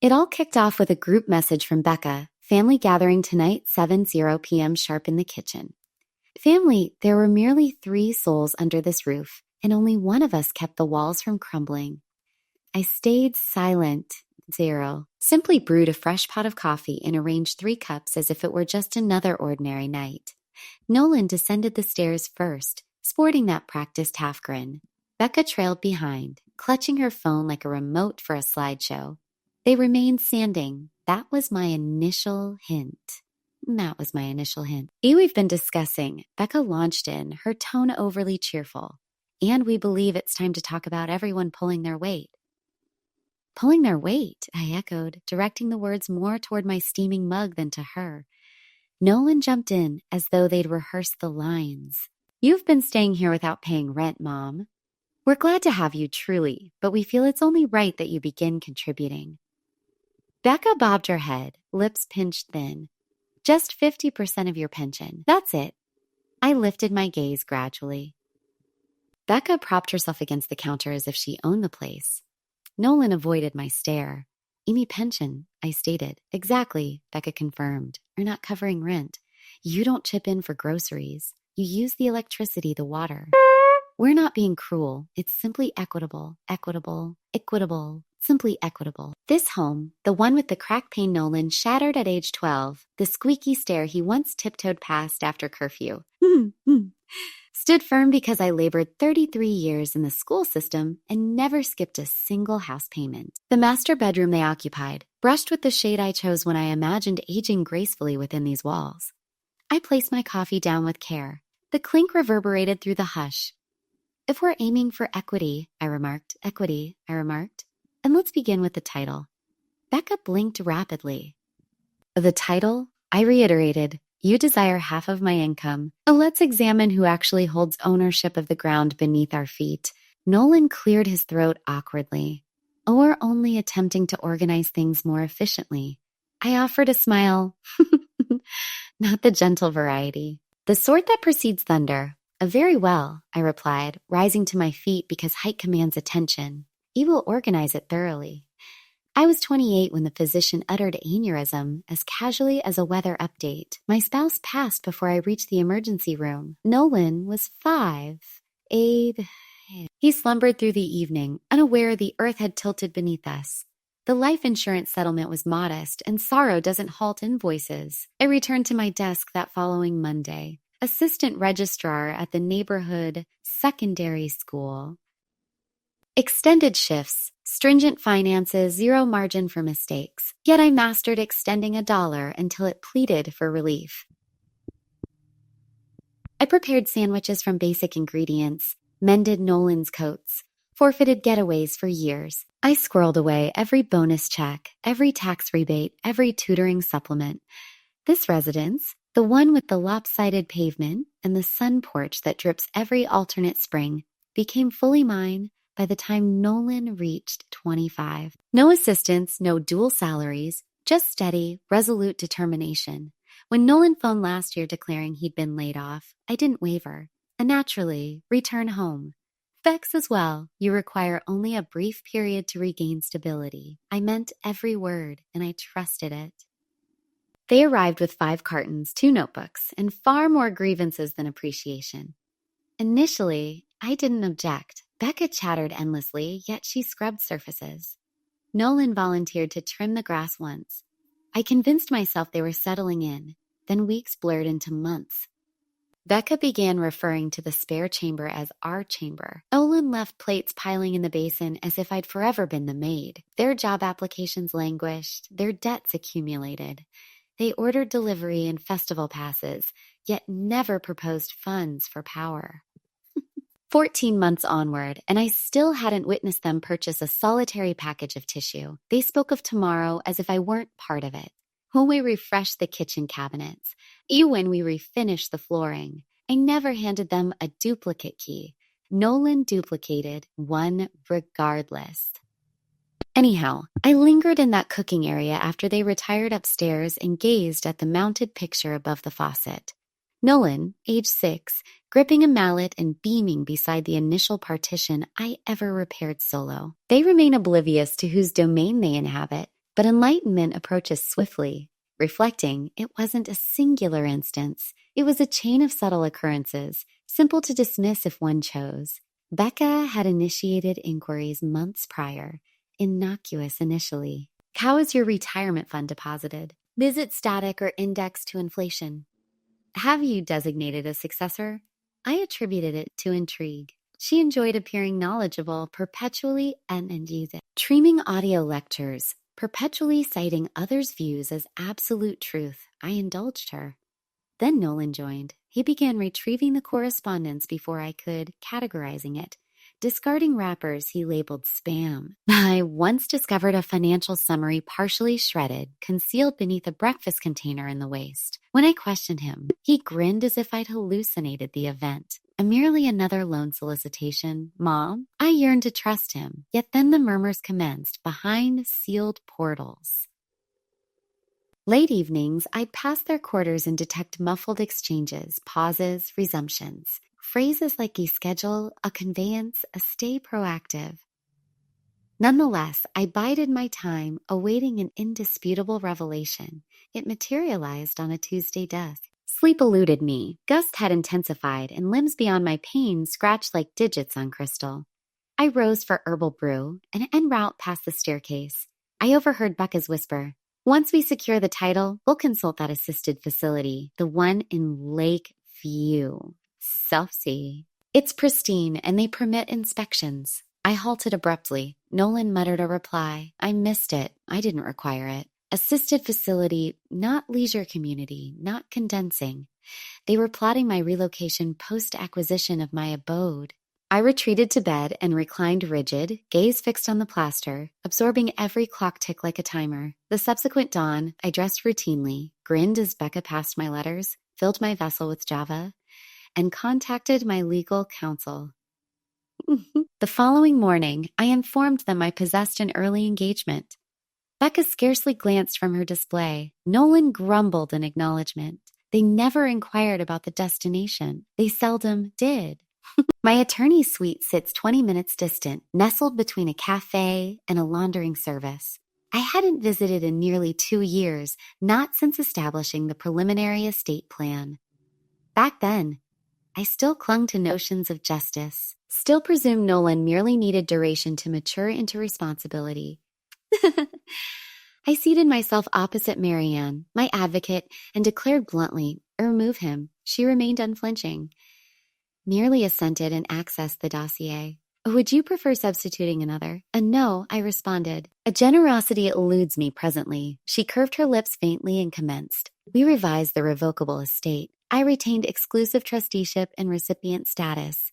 It all kicked off with a group message from Becca, family gathering tonight, 7:00 p.m. sharp in the kitchen. Family, there were merely 3 souls under this roof, and only one of us kept the walls from crumbling. I stayed silent, 0. Simply brewed a fresh pot of coffee and arranged 3 cups as if it were just another ordinary night. Nolan descended the stairs first, sporting that practiced half grin. Becca trailed behind, clutching her phone like a remote for a slideshow. They remained standing. That was my initial hint. We've been discussing. Becca launched in, her tone overly cheerful. And we believe it's time to talk about everyone pulling their weight. Pulling their weight, I echoed, directing the words more toward my steaming mug than to her. Nolan jumped in as though they'd rehearsed the lines. You've been staying here without paying rent, Mom. We're glad to have you, truly, but we feel it's only right that you begin contributing. Becca bobbed her head, lips pinched thin. Just 50% of your pension. That's it. I lifted my gaze gradually. Becca propped herself against the counter as if she owned the place. Nolan avoided my stare. Amy pension, I stated. Exactly, Becca confirmed. You're not covering rent. You don't chip in for groceries. You use the electricity, the water. We're not being cruel. It's simply equitable. Simply equitable. This home, the one with the crack pane Nolan shattered at age 12, the squeaky stair he once tiptoed past after curfew, stood firm because I labored 33 years in the school system and never skipped a single house payment. The master bedroom they occupied brushed with the shade I chose when I imagined aging gracefully within these walls. I placed my coffee down with care. The clink reverberated through the hush. If we're aiming for equity, I remarked. And let's begin with the title. Becca blinked rapidly. The title? I reiterated. You desire half of my income. Let's examine who actually holds ownership of the ground beneath our feet. Nolan cleared his throat awkwardly. Or only attempting to organize things more efficiently. I offered a smile. Not the gentle variety. The sort that precedes thunder. Very well, I replied, rising to my feet because height commands attention. You will organize it thoroughly. I was 28 when the physician uttered aneurysm as casually as a weather update. My spouse passed before I reached the emergency room. Nolan was 5. Abe. He slumbered through the evening, unaware the earth had tilted beneath us. The life insurance settlement was modest, and sorrow doesn't halt invoices. I returned to my desk that following Monday. Assistant registrar at the neighborhood secondary school. Extended shifts, stringent finances, 0 margin for mistakes. Yet I mastered extending $1 until it pleaded for relief. I prepared sandwiches from basic ingredients, mended Nolan's coats, forfeited getaways for years. I squirreled away every bonus check, every tax rebate, every tutoring supplement. This residence, the one with the lopsided pavement and the sun porch that drips every alternate spring, became fully mine by the time Nolan reached 25. No assistance, no dual salaries, just steady, resolute determination. When Nolan phoned last year declaring he'd been laid off, I didn't waver. And naturally, return home. Bex as well. You require only a brief period to regain stability. I meant every word, and I trusted it. They arrived with 5 cartons, 2 notebooks, and far more grievances than appreciation. Initially, I didn't object. Becca chattered endlessly, yet she scrubbed surfaces. Nolan volunteered to trim the grass once. I convinced myself they were settling in. Then weeks blurred into months. Becca began referring to the spare chamber as our chamber. Nolan left plates piling in the basin as if I'd forever been the maid. Their job applications languished, their debts accumulated. They ordered delivery and festival passes, yet never proposed funds for power. 14 months onward, and I still hadn't witnessed them purchase a solitary package of tissue. They spoke of tomorrow as if I weren't part of it. When we refreshed the kitchen cabinets, when we refinished the flooring, I never handed them a duplicate key. Nolan duplicated one regardless. Anyhow, I lingered in that cooking area after they retired upstairs and gazed at the mounted picture above the faucet. Nolan, age 6, gripping a mallet and beaming beside the initial partition I ever repaired solo. They remain oblivious to whose domain they inhabit, But enlightenment approaches swiftly. Reflecting, it wasn't a singular instance. It was a chain of subtle occurrences, simple to dismiss if one chose. Becca had initiated inquiries months prior, innocuous initially. How is your retirement fund deposited? Is it static or indexed to inflation? Have you designated a successor? I attributed it to intrigue. She enjoyed appearing knowledgeable perpetually and use it. Streaming audio lectures, perpetually citing others' views as absolute truth. I indulged her. Then Nolan joined. He began retrieving the correspondence before I could, categorizing it. Discarding wrappers he labeled spam. I once discovered a financial summary partially shredded, concealed beneath a breakfast container in the waste. When I questioned him, he grinned as if I'd hallucinated the event. Merely another loan solicitation, Mom? I yearned to trust him, yet then the murmurs commenced behind sealed portals. Late evenings, I'd pass their quarters and detect muffled exchanges, pauses, resumptions. Phrases like a schedule, a conveyance, a stay proactive. Nonetheless, I bided my time, awaiting an indisputable revelation. It materialized on a Tuesday dusk. Sleep eluded me. Gust had intensified, and limbs beyond my pain scratched like digits on crystal. I rose for herbal brew, and en route past the staircase. I overheard Becca's whisper. Once we secure the title, we'll consult that assisted facility, the one in Lakeview. Self-see. It's pristine, and they permit inspections. I halted abruptly. Nolan muttered a reply. I missed it. I didn't require it. Assisted facility, not leisure community, not condensing. They were plotting my relocation post-acquisition of my abode. I retreated to bed and reclined rigid, gaze fixed on the plaster, absorbing every clock tick like a timer. The subsequent dawn, I dressed routinely, grinned as Becca passed my letters, filled my vessel with Java, and contacted my legal counsel. The following morning, I informed them I possessed an early engagement. Becca scarcely glanced from her display. Nolan grumbled in acknowledgement. They never inquired about the destination. They seldom did. My attorney's suite sits 20 minutes distant, nestled between a cafe and a laundering service. I hadn't visited in nearly 2 years, not since establishing the preliminary estate plan. Back then, I still clung to notions of justice, still presumed Nolan merely needed duration to mature into responsibility. I seated myself opposite Marianne, my advocate, and declared bluntly, remove him. She remained unflinching. Merely assented and accessed the dossier. Would you prefer substituting another? A no, I responded. A generosity eludes me presently. She curved her lips faintly and commenced. We revised the revocable estate. I retained exclusive trusteeship and recipient status.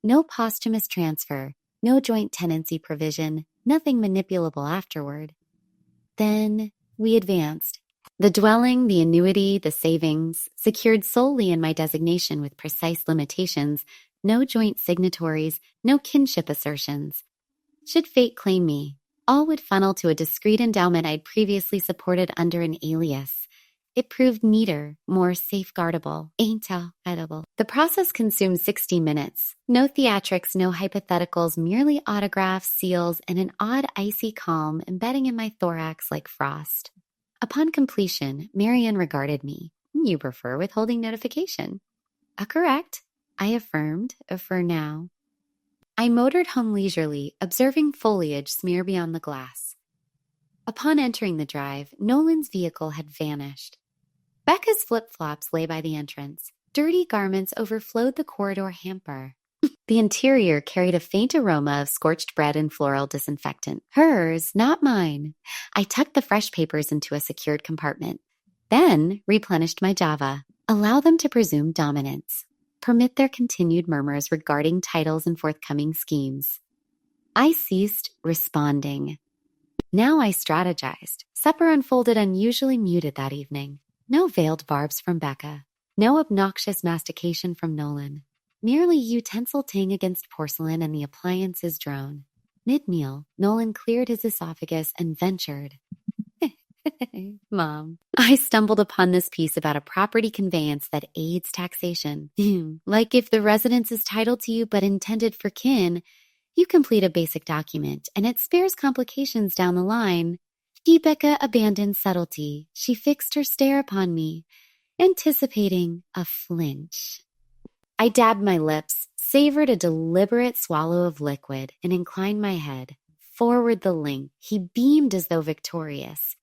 No posthumous transfer, no joint tenancy provision, nothing manipulable afterward. Then we advanced. The dwelling, the annuity, the savings, secured solely in my designation with precise limitations, no joint signatories, no kinship assertions. Should fate claim me, all would funnel to a discreet endowment I'd previously supported under an alias. It proved neater, more safeguardable, edible. The process consumed 60 minutes. No theatrics, no hypotheticals, merely autographs, seals, and an odd icy calm embedding in my thorax like frost. Upon completion, Marianne regarded me. You prefer withholding notification? Correct, I affirmed, for now. I motored home leisurely, observing foliage smear beyond the glass. Upon entering the drive, Nolan's vehicle had vanished. Becca's flip-flops lay by the entrance. Dirty garments overflowed the corridor hamper. The interior carried a faint aroma of scorched bread and floral disinfectant. Hers, not mine. I tucked the fresh papers into a secured compartment. Then replenished my Java. Allow them to presume dominance. Permit their continued murmurs regarding titles and forthcoming schemes. I ceased responding. Now I strategized. Supper unfolded unusually muted that evening. No veiled barbs from Becca. No obnoxious mastication from Nolan. Merely utensil ting against porcelain and the appliances drone. Mid-meal, Nolan cleared his esophagus and ventured. Mom, I stumbled upon this piece about a property conveyance that aids taxation. Like if the residence is titled to you but intended for kin, you complete a basic document and it spares complications down the line. Becca abandoned subtlety. She fixed her stare upon me, anticipating a flinch. I dabbed my lips, savored a deliberate swallow of liquid, and inclined my head. Forward the link. He beamed as though victorious.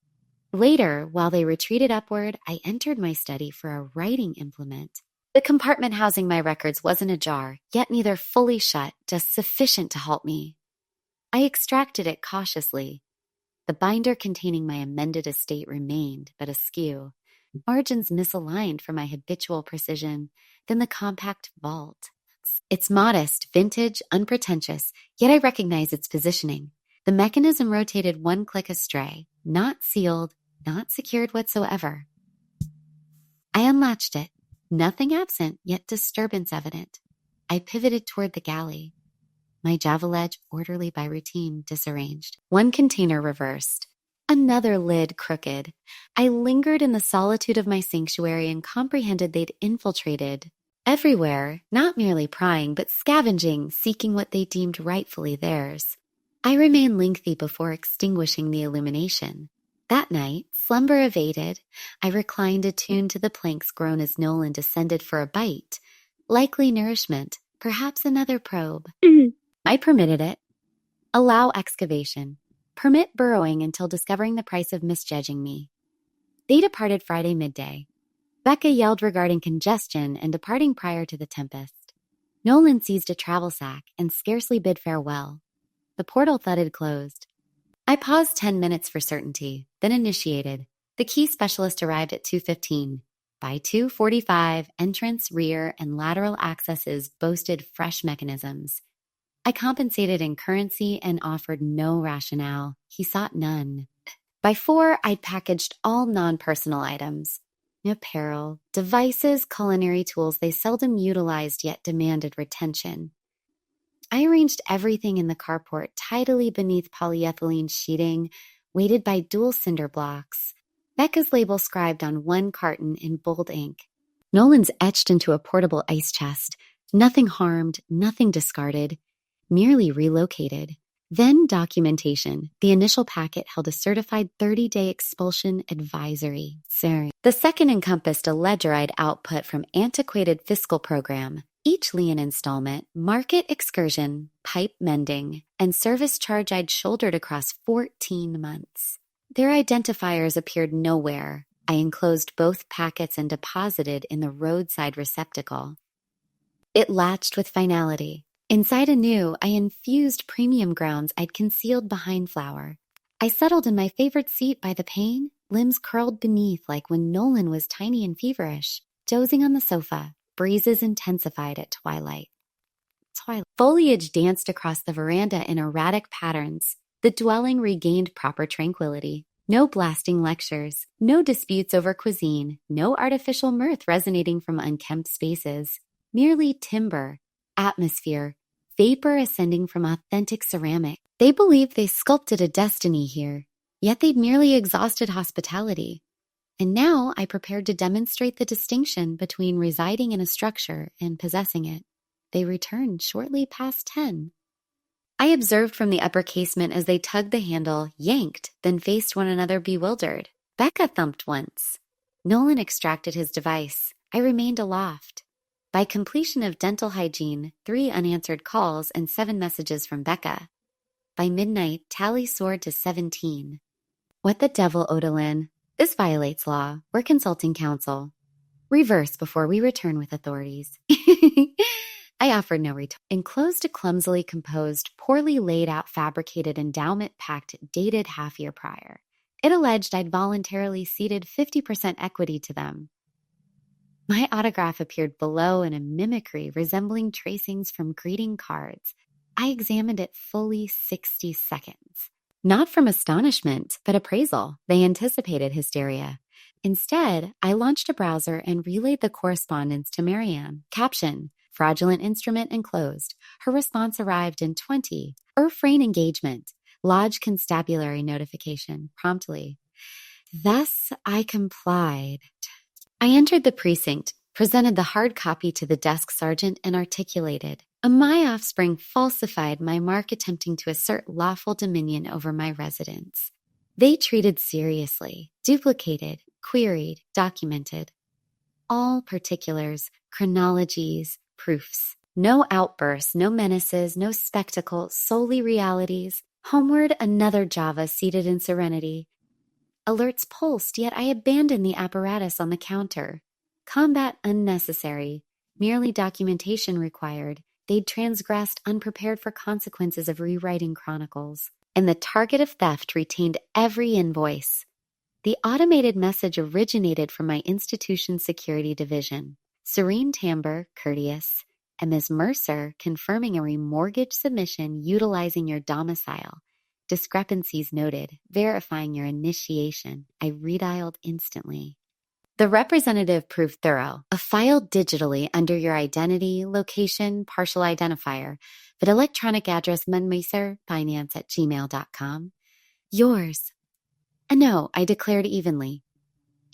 Later, while they retreated upward, I entered my study for a writing implement. The compartment housing my records wasn't ajar, yet neither fully shut, just sufficient to halt me. I extracted it cautiously. The binder containing my amended estate remained, but askew, margins misaligned for my habitual precision, then the compact vault. It's modest, vintage, unpretentious, yet I recognize its positioning. The mechanism rotated one click astray, not sealed, not secured whatsoever. I unlatched it, nothing absent, yet disturbance evident. I pivoted toward the galley. My javeledge, orderly by routine, disarranged. One container reversed. Another lid crooked. I lingered in the solitude of my sanctuary and comprehended they'd infiltrated everywhere, not merely prying, but scavenging, seeking what they deemed rightfully theirs. I remained lengthy before extinguishing the illumination. That night, slumber evaded, I reclined attuned to the planks grown as Nolan descended for a bite. Likely nourishment, perhaps another probe. I permitted it. Allow excavation. Permit burrowing until discovering the price of misjudging me. They departed Friday midday. Becca yelled regarding congestion and departing prior to the tempest. Nolan seized a travel sack and scarcely bid farewell. The portal thudded closed. I paused 10 minutes for certainty, then initiated. The key specialist arrived at 2:15. By 2:45, entrance, rear, and lateral accesses boasted fresh mechanisms. I compensated in currency and offered no rationale. He sought none. By 4, I'd packaged all non-personal items. Apparel, devices, culinary tools they seldom utilized yet demanded retention. I arranged everything in the carport tidily beneath polyethylene sheeting, weighted by dual cinder blocks. Becca's label scribed on one carton in bold ink. Nolan's etched into a portable ice chest. Nothing harmed, nothing discarded, merely relocated. Then documentation. The initial packet held a certified 30-day expulsion advisory. Sorry. The second encompassed a ledger I'd output from antiquated fiscal program. Each lien installment, market excursion, pipe mending, and service charge I'd shouldered across 14 months. Their identifiers appeared nowhere. I enclosed both packets and deposited in the roadside receptacle. It latched with finality. Inside anew, I infused premium grounds I'd concealed behind flour. I settled in my favorite seat by the pane, limbs curled beneath like when Nolan was tiny and feverish, dozing on the sofa. Breezes intensified at twilight. Foliage danced across the veranda in erratic patterns. The dwelling regained proper tranquility. No blasting lectures, no disputes over cuisine, no artificial mirth resonating from unkempt spaces. Merely timbre, atmosphere, vapor ascending from authentic ceramic. They believed they sculpted a destiny here, yet they'd merely exhausted hospitality. And now I prepared to demonstrate the distinction between residing in a structure and possessing it. They returned shortly past 10. I observed from the upper casement as they tugged the handle, yanked, then faced one another bewildered. Becca thumped once. Nolan extracted his device. I remained aloft. By completion of dental hygiene, 3 unanswered calls and 7 messages from Becca. By midnight, tally soared to 17. What the devil, Odalyn? This violates law. We're consulting counsel. Reverse before we return with authorities. I offered no retort. Enclosed a clumsily composed, poorly laid out fabricated endowment pact dated half year prior. It alleged I'd voluntarily ceded 50% equity to them. My autograph appeared below in a mimicry resembling tracings from greeting cards. I examined it fully 60 seconds. Not from astonishment, but appraisal. They anticipated hysteria. Instead, I launched a browser and relayed the correspondence to Marianne. Caption: fraudulent instrument enclosed. Her response arrived in 20. Refrain engagement. Lodge constabulary notification. Promptly. Thus, I complied. I entered the precinct, presented the hard copy to the desk sergeant, and articulated. My offspring falsified my mark attempting to assert lawful dominion over my residence. They treated seriously, duplicated, queried, documented. All particulars, chronologies, proofs. No outbursts, no menaces, no spectacle, solely realities. Homeward, another Java seated in serenity. Alerts pulsed, yet I abandoned the apparatus on the counter. Combat unnecessary, merely documentation required. They'd transgressed unprepared for consequences of rewriting chronicles. And the target of theft retained every invoice. The automated message originated from my institution's security division. Serene timbre, courteous, and Ms. Mercer confirming a remortgage submission utilizing your domicile. Discrepancies noted, verifying your initiation. I redialed instantly. The representative proved thorough. A file digitally under your identity, location, partial identifier, but electronic address menmacerfinance@gmail.com. Yours. No, I declared evenly.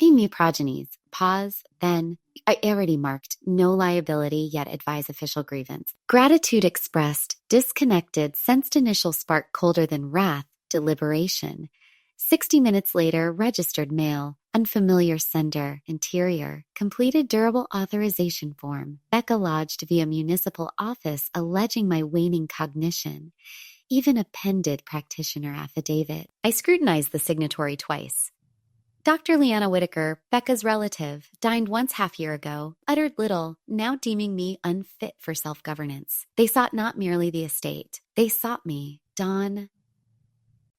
Amy progenies. Pause, then. I already marked no liability, yet advise official grievance. Gratitude expressed, disconnected, sensed initial spark colder than wrath, deliberation. 60 minutes later, registered mail, unfamiliar sender, interior, completed durable authorization form, Becca lodged via municipal office alleging my waning cognition. Even appended practitioner affidavit. I scrutinized the signatory twice. Dr. Leanna Whitaker, Becca's relative, dined once half-year ago, uttered little, now deeming me unfit for self-governance. They sought not merely the estate. They sought me, Dawn.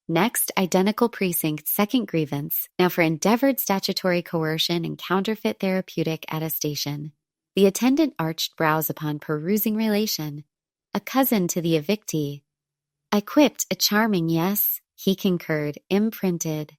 Next, identical precinct, second grievance, now for endeavored statutory coercion and counterfeit therapeutic attestation. The attendant arched brows upon perusing relation. A cousin to the evictee. I quipped a charming yes. He concurred, imprinted.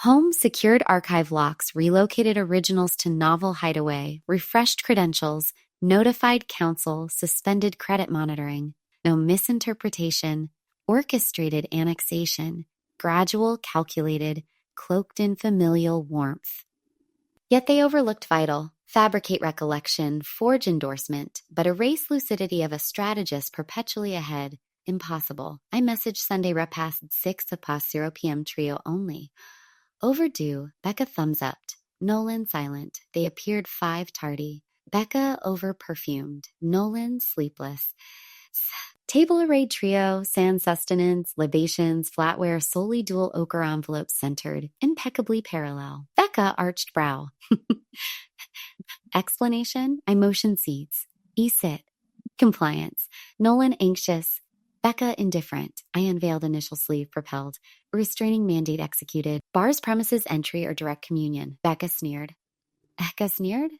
Home secured archive locks, relocated originals to novel hideaway, refreshed credentials, notified counsel, suspended credit monitoring. No misinterpretation, orchestrated annexation, gradual, calculated, cloaked in familial warmth. Yet they overlooked vital, fabricate recollection, forge endorsement, but erase lucidity of a strategist perpetually ahead. Impossible. I messaged Sunday repast 6 + 0 p.m. trio only. Overdue. Becca thumbs upped. Nolan silent. They appeared 5 tardy. Becca over-perfumed. Nolan sleepless. Table-arrayed trio, sans sustenance, libations, flatware, solely dual ochre envelopes centered, impeccably parallel. Becca arched brow. Explanation? I motion seats. E-sit. Compliance. Nolan anxious. Becca indifferent. I unveiled initial sleeve propelled. Restraining mandate executed. Bar's premises entry or direct communion. Becca sneered. Becca sneered?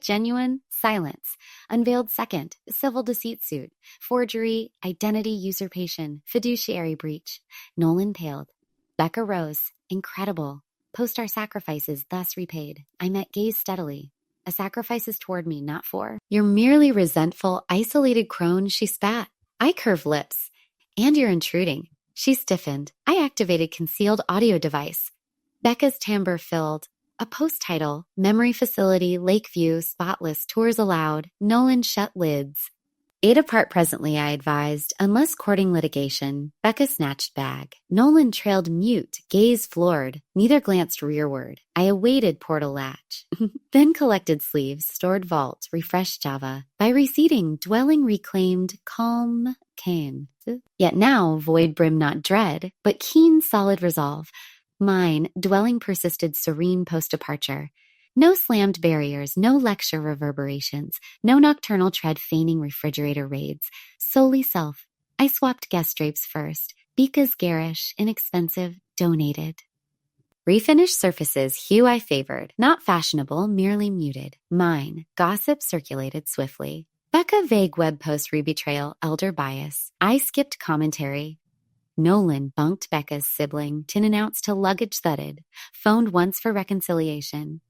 Genuine silence. Unveiled second. Civil deceit suit. Forgery. Identity usurpation. Fiduciary breach. Nolan paled. Becca rose. Incredible. Post our sacrifices thus repaid. I met gaze steadily. A sacrifice is toward me, not for. You're merely resentful, isolated crone, she spat. I curve lips. And you're intruding. She stiffened. I activated concealed audio device. Becca's timbre filled. A post title, Memory Facility, Lakeview, Spotless, Tours Allowed. Nolan shut lids. 8 apart presently, I advised, unless courting litigation. Becca snatched bag. Nolan trailed mute, gaze floored. Neither glanced rearward. I awaited portal latch. Then collected sleeves, stored vault, refreshed Java. By receding, dwelling reclaimed, calm came. Yet now, void brim not dread, but keen solid resolve. Mine, dwelling persisted serene post-departure. No slammed barriers, no lecture reverberations, no nocturnal tread feigning refrigerator raids. Solely self. I swapped guest drapes first. Beeka's garish, inexpensive, donated. Refinished surfaces, hue I favored. Not fashionable, merely muted. Mine, gossip circulated swiftly. Becca vague web post rebetrayal, elder bias. I skipped commentary. Nolan bunked Becca's sibling, tin announced till luggage thudded. Phoned once for reconciliation.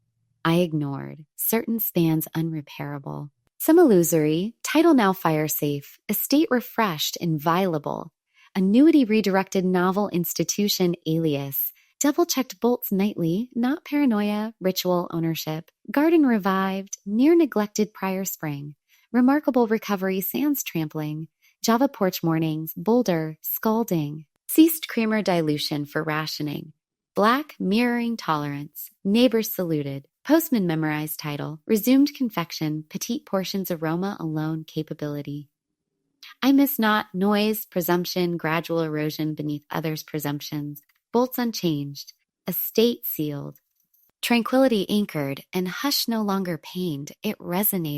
I ignored. Certain spans unrepairable. Some illusory. Title now fire safe. Estate refreshed, inviolable. Annuity redirected novel institution alias. Double-checked bolts nightly. Not paranoia. Ritual ownership. Garden revived. Near neglected prior spring. Remarkable recovery sans trampling. Java porch mornings. Boulder. Scalding. Ceased creamer dilution for rationing. Black mirroring tolerance. Neighbors saluted. Postman memorized title. Resumed confection. Petite portions aroma alone capability. I miss not noise, presumption, gradual erosion beneath others' presumptions. Bolts unchanged. Estate sealed. Tranquility anchored, and hush no longer pained. It resonated.